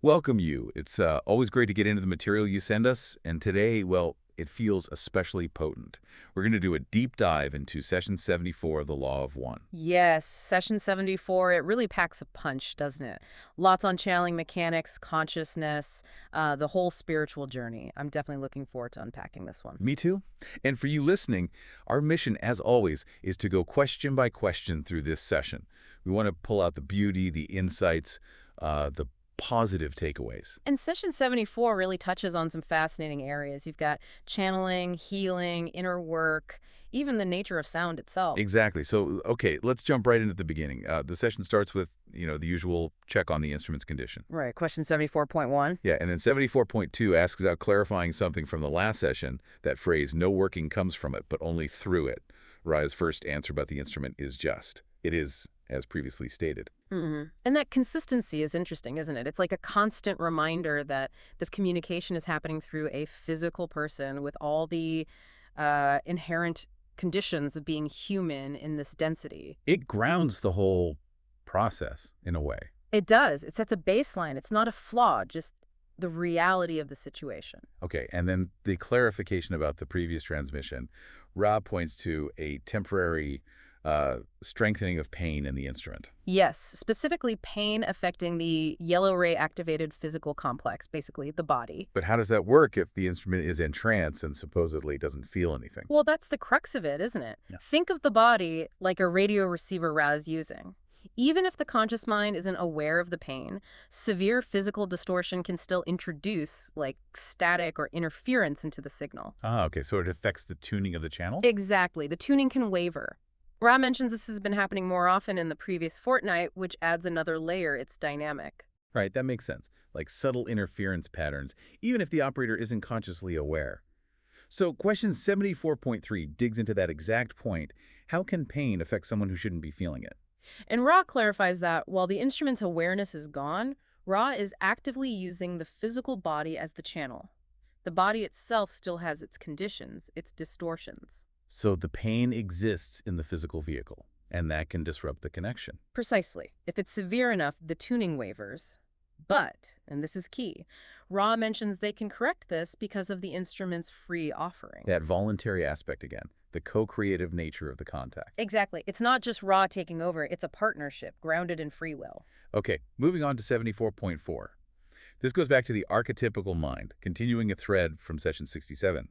Welcome you. It's always great to get into the material you send us, and today, well, it feels especially potent. We're going to do a deep dive into Session 74 of the Law of One. Yes, session 74, it really packs a punch, doesn't it? Lots on channeling mechanics, consciousness, the whole spiritual journey. I'm definitely looking forward to unpacking this one. Me too. And for you listening, our mission, as always, is to go question by question through this session. We want to pull out the beauty, the insights, the positive takeaways. And session 74 really touches on some fascinating areas. You've got channeling, healing, inner work, even the nature of sound itself. Exactly. So, okay, let's jump right into the beginning. The session starts with, the usual check on the instrument's condition. Right, question 74.1. Yeah, and then 74.2 asks out clarifying something from the last session, that phrase, no working comes from it, but only through it. Ra's first answer about the instrument is just. It is, as previously stated. And that consistency is interesting, isn't it? It's like a constant reminder that this communication is happening through a physical person with all the inherent conditions of being human in this density. It grounds the whole process, in a way. It does. It sets a baseline. It's not a flaw, just the reality of the situation. Okay, and then the clarification about the previous transmission. Ra points to a temporary strengthening of pain in the instrument. Yes, specifically pain affecting the yellow ray activated physical complex, basically the body. But how does that work if the instrument is in trance and supposedly doesn't feel anything? Well, that's the crux of it, isn't it? Yeah. Think of the body like a radio receiver Ra is using. Even if the conscious mind isn't aware of the pain, severe physical distortion can still introduce, like, static or interference into the signal. Ah, okay, so it affects the tuning of the channel? Exactly. The tuning can waver. Ra mentions this has been happening more often in the previous fortnight, which adds another layer. It's dynamic. Right, that makes sense. Like subtle interference patterns, even if the operator isn't consciously aware. So question 74.3 digs into that exact point. How can pain affect someone who shouldn't be feeling it? And Ra clarifies that while the instrument's awareness is gone, Ra is actively using the physical body as the channel. The body itself still has its conditions, its distortions. So the pain exists in the physical vehicle, and that can disrupt the connection. Precisely. If it's severe enough, the tuning wavers. But, and this is key, Ra mentions they can correct this because of the instrument's free offering. That voluntary aspect again, the co-creative nature of the contact. Exactly. It's not just Ra taking over, it's a partnership grounded in free will. Okay, moving on to 74.4. This goes back to the archetypical mind, continuing a thread from session 67.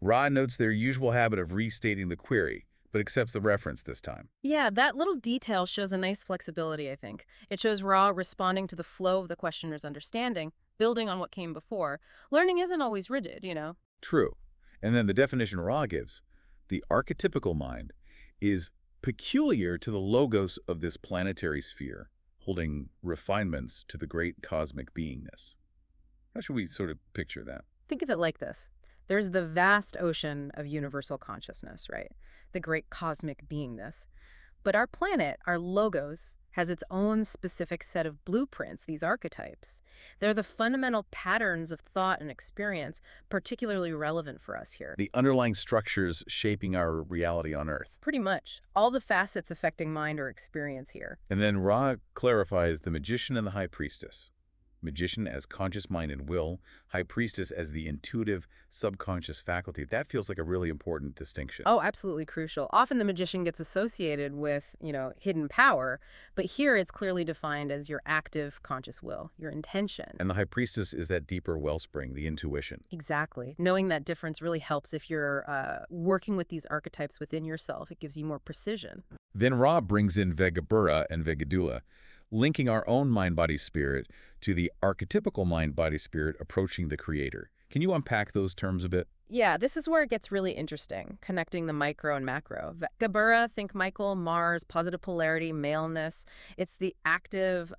Ra notes their usual habit of restating the query, but accepts the reference this time. Yeah, that little detail shows a nice flexibility, I think. It shows Ra responding to the flow of the questioner's understanding, building on what came before. Learning isn't always rigid. True. And then the definition Ra gives, the archetypical mind, is peculiar to the logos of this planetary sphere, holding refinements to the great cosmic beingness. How should we sort of picture that? Think of it like this. There's the vast ocean of universal consciousness, right? The great cosmic beingness. But our planet, our logos, has its own specific set of blueprints, these archetypes. They're the fundamental patterns of thought and experience, particularly relevant for us here. The underlying structures shaping our reality on Earth. Pretty much. All the facets affecting mind or experience here. And then Ra clarifies the magician and the high priestess. Magician as conscious mind and will, high priestess as the intuitive, subconscious faculty. That feels like a really important distinction. Oh, absolutely crucial. Often the magician gets associated with, hidden power, but here it's clearly defined as your active conscious will, your intention. And the high priestess is that deeper wellspring, the intuition. Exactly. Knowing that difference really helps if you're working with these archetypes within yourself. It gives you more precision. Then Ra brings in Vegabura and Vegadula, linking our own mind-body-spirit to the archetypical mind-body-spirit approaching the creator. Can you unpack those terms a bit? Yeah, this is where it gets really interesting, connecting the micro and macro. Gabura, think Michael, Mars, positive polarity, maleness. It's the active,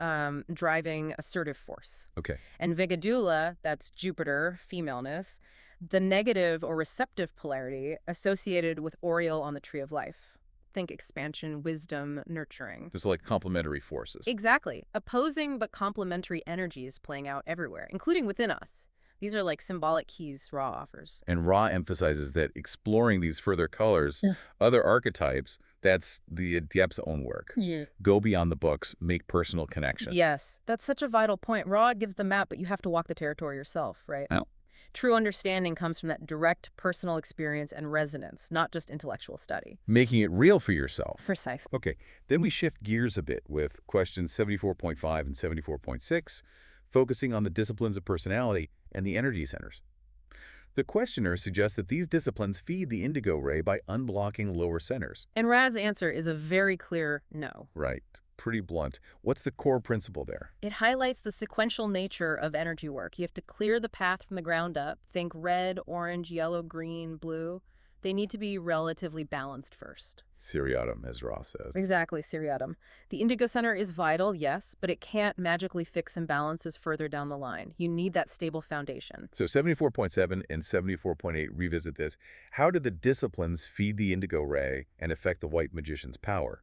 driving, assertive force. Okay. And Vigadula, that's Jupiter, femaleness, the negative or receptive polarity associated with Oriole on the tree of life. Think expansion, wisdom, nurturing. Just like complementary forces. Exactly. Opposing but complementary energies playing out everywhere, including within us. These are like symbolic keys Ra offers. And Ra emphasizes that exploring these further colors, Yeah. other archetypes, that's the adept's own work. Yeah. Go beyond the books, make personal connection. Yes, that's such a vital point. Ra gives the map, but you have to walk the territory yourself, right? Now, True understanding comes from that direct personal experience and resonance, not just intellectual study. making it real for yourself. Precisely. Okay, then we shift gears a bit with questions 74.5 and 74.6, focusing on the disciplines of personality and the energy centers. The questioner suggests that these disciplines feed the indigo ray by unblocking lower centers. And Ra's answer is a very clear no. Right. Pretty blunt. What's the core principle there? It highlights the sequential nature of energy work. You have to clear the path from the ground up. Think red, orange, yellow, green, blue. They need to be relatively balanced first. Seriatim, as Ross says. Exactly, Seriatim. The indigo center is vital, yes, but it can't magically fix imbalances further down the line. You need that stable foundation. So 74.7 and 74.8 revisit this. How do the disciplines feed the indigo ray and affect the white magician's power?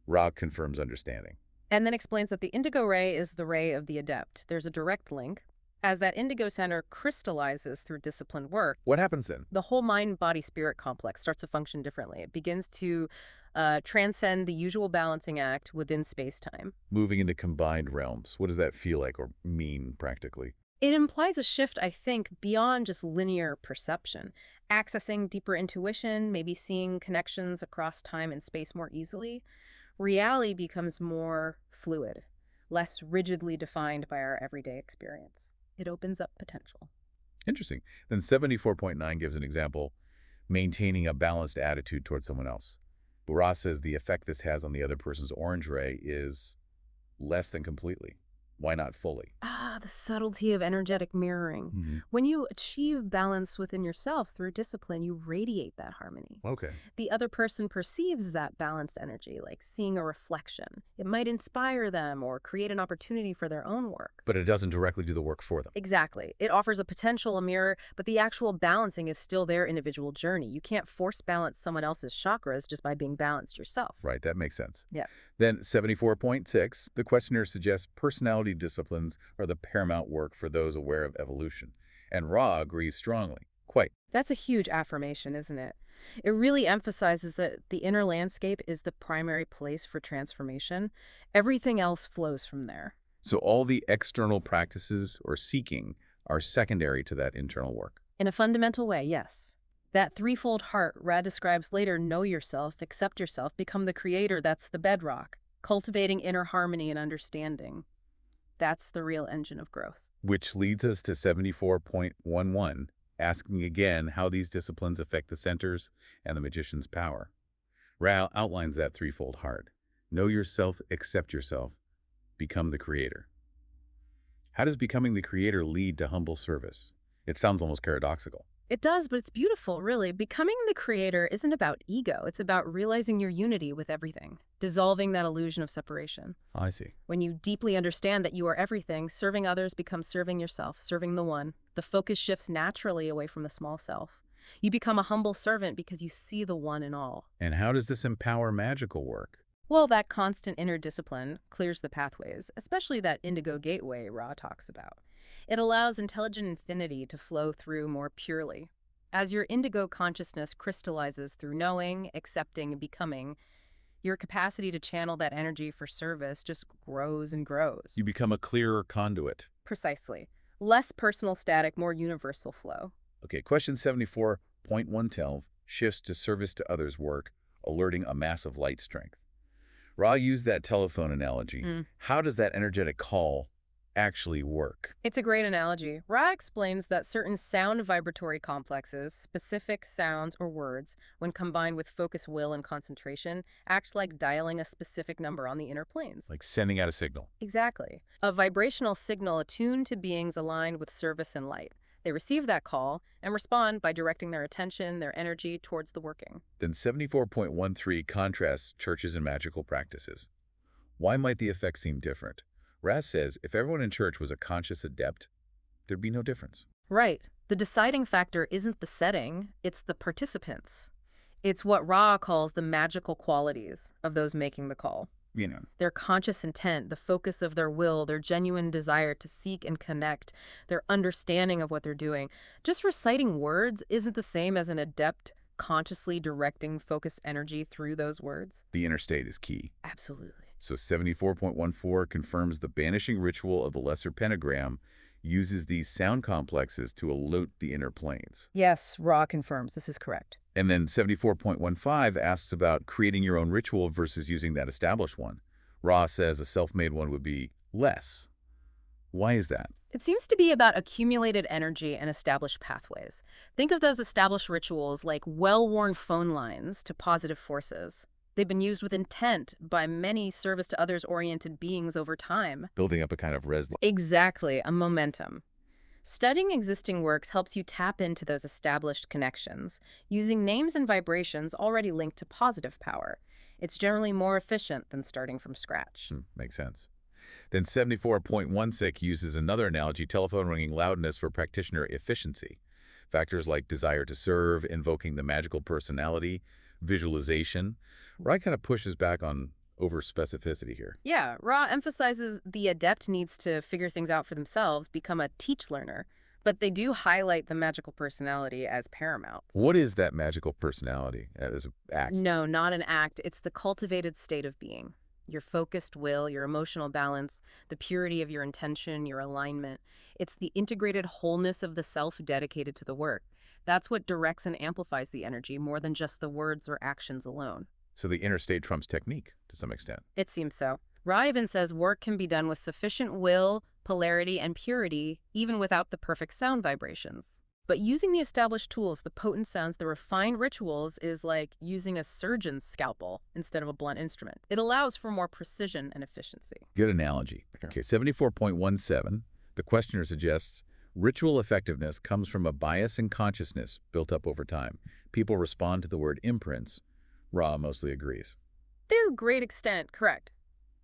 Ra confirms understanding. And then explains that the indigo ray is the ray of the adept. There's a direct link. As that indigo center crystallizes through disciplined work, What happens then? the whole mind-body-spirit complex starts to function differently. It begins to transcend the usual balancing act within space-time. Moving into combined realms. What does that feel like or mean practically? It implies a shift, I think, beyond just linear perception, accessing deeper intuition, maybe seeing connections across time and space more easily. Reality becomes more fluid, less rigidly defined by our everyday experience. It opens up potential. Interesting. Then 74.9 gives an example, maintaining a balanced attitude towards someone else. Ra says the effect this has on the other person's orange ray is less than completely. Why not fully? The subtlety of energetic mirroring. When you achieve balance within yourself through discipline, you radiate that harmony. Okay. The other person perceives that balanced energy, like seeing a reflection. It might inspire them or create an opportunity for their own work. But it doesn't directly do the work for them. Exactly. It offers a potential, a mirror, but the actual balancing is still their individual journey. You can't force balance someone else's chakras just by being balanced yourself. Right, that makes sense. Yeah. Then 74.6, the questioner suggests personality disciplines are the paramount work for those aware of evolution. And Ra agrees strongly. Quite. That's a huge affirmation, isn't it? It really emphasizes that the inner landscape is the primary place for transformation. Everything else flows from there. So all the external practices or seeking are secondary to that internal work. In a fundamental way, yes. That threefold heart Rad describes later: know yourself, accept yourself, become the creator. That's the bedrock. Cultivating inner harmony and understanding. That's the real engine of growth. Which leads us to 74.11, asking again how these disciplines affect the centers and the magician's power. Ra outlines that threefold heart. Know yourself, accept yourself, become the creator. How does becoming the creator lead to humble service? It sounds almost paradoxical. It does, but it's beautiful, really. Becoming the creator isn't about ego. It's about realizing your unity with everything, dissolving that illusion of separation. I see. When you deeply understand that you are everything, serving others becomes serving yourself, serving the one. The focus shifts naturally away from the small self. You become a humble servant because you see the one in all. And how does this empower magical work? Well, that constant inner discipline clears the pathways, especially that indigo gateway Ra talks about. It allows intelligent infinity to flow through more purely. As your indigo consciousness crystallizes through knowing, accepting, and becoming, your capacity to channel that energy for service just grows and grows. You become a clearer conduit. Precisely. Less personal static, more universal flow. Okay, question 74.112 shifts to service to others work, alerting a massive light strength. Ra used that telephone analogy. How does that energetic call actually work? It's a great analogy. Ra explains that certain sound vibratory complexes, specific sounds or words, when combined with focus, will, and concentration, act like dialing a specific number on the inner planes. Like sending out a signal. Exactly. A vibrational signal attuned to beings aligned with service and light. They receive that call and respond by directing their attention, their energy towards the working. Then 74.13 contrasts churches and magical practices. Why might the effect seem different? Raz says if everyone in church was a conscious adept, there'd be no difference. Right. The deciding factor isn't the setting, it's the participants. It's what Ra calls the magical qualities of those making the call. Their conscious intent, the focus of their will, their genuine desire to seek and connect, their understanding of what they're doing. Just reciting words isn't the same as an adept consciously directing focused energy through those words. The inner state is key. Absolutely. So 74.14 confirms the banishing ritual of the lesser pentagram uses these sound complexes to elote the inner planes. Yes, Ra confirms this is correct. And then 74.15 asks about creating your own ritual versus using that established one. Ra says a self-made one would be less. Why is that? It seems to be about accumulated energy and established pathways. Think of those established rituals like well-worn phone lines to positive forces. They've been used with intent by many service to others-oriented beings over time. Building up a kind of Exactly, a momentum. Studying existing works helps you tap into those established connections, using names and vibrations already linked to positive power. It's generally more efficient than starting from scratch. Makes sense. Then 74.16 uses another analogy, telephone ringing loudness, for practitioner efficiency. Factors like desire to serve, invoking the magical personality, visualization. Ra kind of pushes back on over-specificity here. Yeah, Ra emphasizes the adept needs to figure things out for themselves, become a teach learner, but they do highlight the magical personality as paramount. What is that magical personality as an act? No, not an act. It's the cultivated state of being. Your focused will, your emotional balance, the purity of your intention, your alignment. It's the integrated wholeness of the self dedicated to the work. That's what directs and amplifies the energy more than just the words or actions alone. So the inner state trumps technique to some extent. It seems so. Ra even says work can be done with sufficient will, polarity, and purity, even without the perfect sound vibrations. But using the established tools, the potent sounds, the refined rituals, is like using a surgeon's scalpel instead of a blunt instrument. It allows for more precision and efficiency. Good analogy. Okay, 74.17, the questioner suggests ritual effectiveness comes from a bias in consciousness built up over time. People respond to the word imprints. Ra mostly agrees. To a great extent, correct.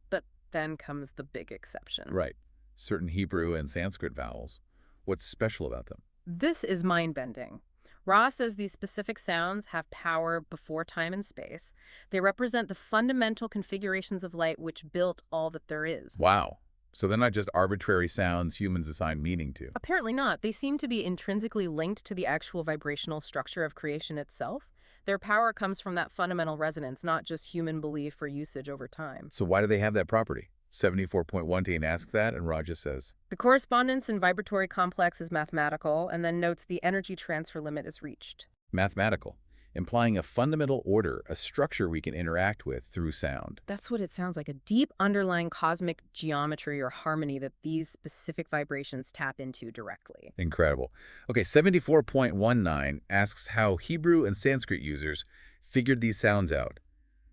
But then comes the big exception. Right. Certain Hebrew and Sanskrit vowels. What's special about them? This is mind-bending. Ra says these specific sounds have power before time and space. They represent the fundamental configurations of light which built all that there is. Wow. So they're not just arbitrary sounds humans assign meaning to. Apparently not. They seem to be intrinsically linked to the actual vibrational structure of creation itself. Their power comes from that fundamental resonance, not just human belief or usage over time. So why do they have that property? 74.18 asks that, and Ra just says, the correspondence in vibratory complex is mathematical, and then notes the energy transfer limit is reached. Mathematical, implying a fundamental order, a structure we can interact with through sound. That's what it sounds like, a deep underlying cosmic geometry or harmony that these specific vibrations tap into directly. Incredible. Okay, 74.19 asks how Hebrew and Sanskrit users figured these sounds out.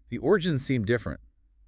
The origins seem different.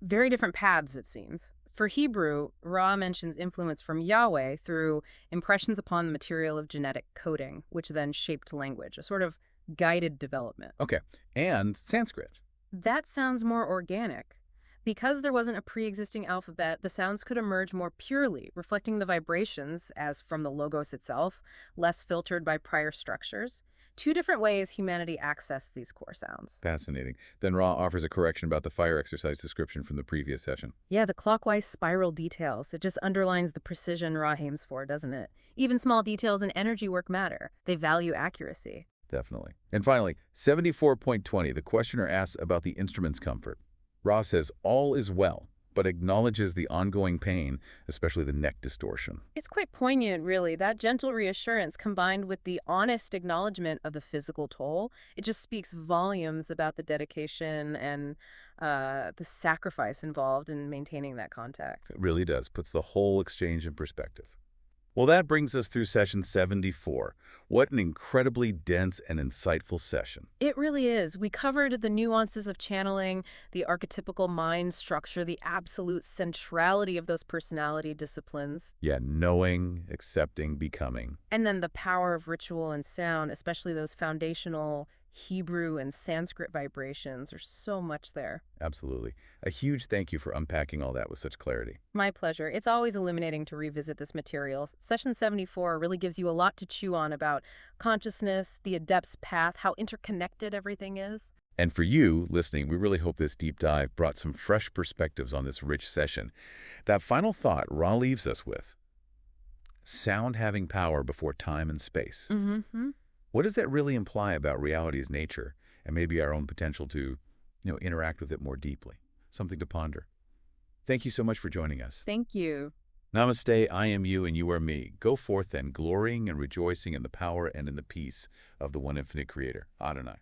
Very different paths, it seems. For Hebrew, Ra mentions influence from Yahweh through impressions upon the material of genetic coding, which then shaped language, a sort of guided development. Okay, and Sanskrit. That sounds more organic. Because there wasn't a pre-existing alphabet, the sounds could emerge more purely, reflecting the vibrations as from the logos itself, less filtered by prior structures. Two different ways humanity accessed these core sounds. Fascinating. Then Ra offers a correction about the fire exercise description from the previous session. Yeah, the clockwise spiral details. It just underlines the precision Ra aims for, doesn't it? Even small details in energy work matter. They value accuracy. Definitely. And finally, 74.20, the questioner asks about the instrument's comfort. Ra says all is well, but acknowledges the ongoing pain, especially the neck distortion. It's quite poignant, really. That gentle reassurance combined with the honest acknowledgement of the physical toll, it just speaks volumes about the dedication and the sacrifice involved in maintaining that contact. It really does. Puts the whole exchange in perspective. Well, that brings us through session 74. What an incredibly dense and insightful session. It really is. We covered the nuances of channeling, the archetypical mind structure, the absolute centrality of those personality disciplines. Yeah, knowing, accepting, becoming. And then the power of ritual and sound, especially those foundational Hebrew and Sanskrit vibrations. There's so much there. Absolutely. A huge thank you for unpacking all that with such clarity. My pleasure. It's always illuminating to revisit this material. Session 74 really gives you a lot to chew on about consciousness, the adept's path, how interconnected everything is. And for you listening, we really hope this deep dive brought some fresh perspectives on this rich session. That final thought Ra leaves us with: sound having power before time and space. Mm-hmm. What does that really imply about reality's nature and maybe our own potential to, interact with it more deeply? Something to ponder. Thank you so much for joining us. Thank you. Namaste, I am you and you are me. Go forth then, glorying and rejoicing in the power and in the peace of the one infinite creator, Adonai.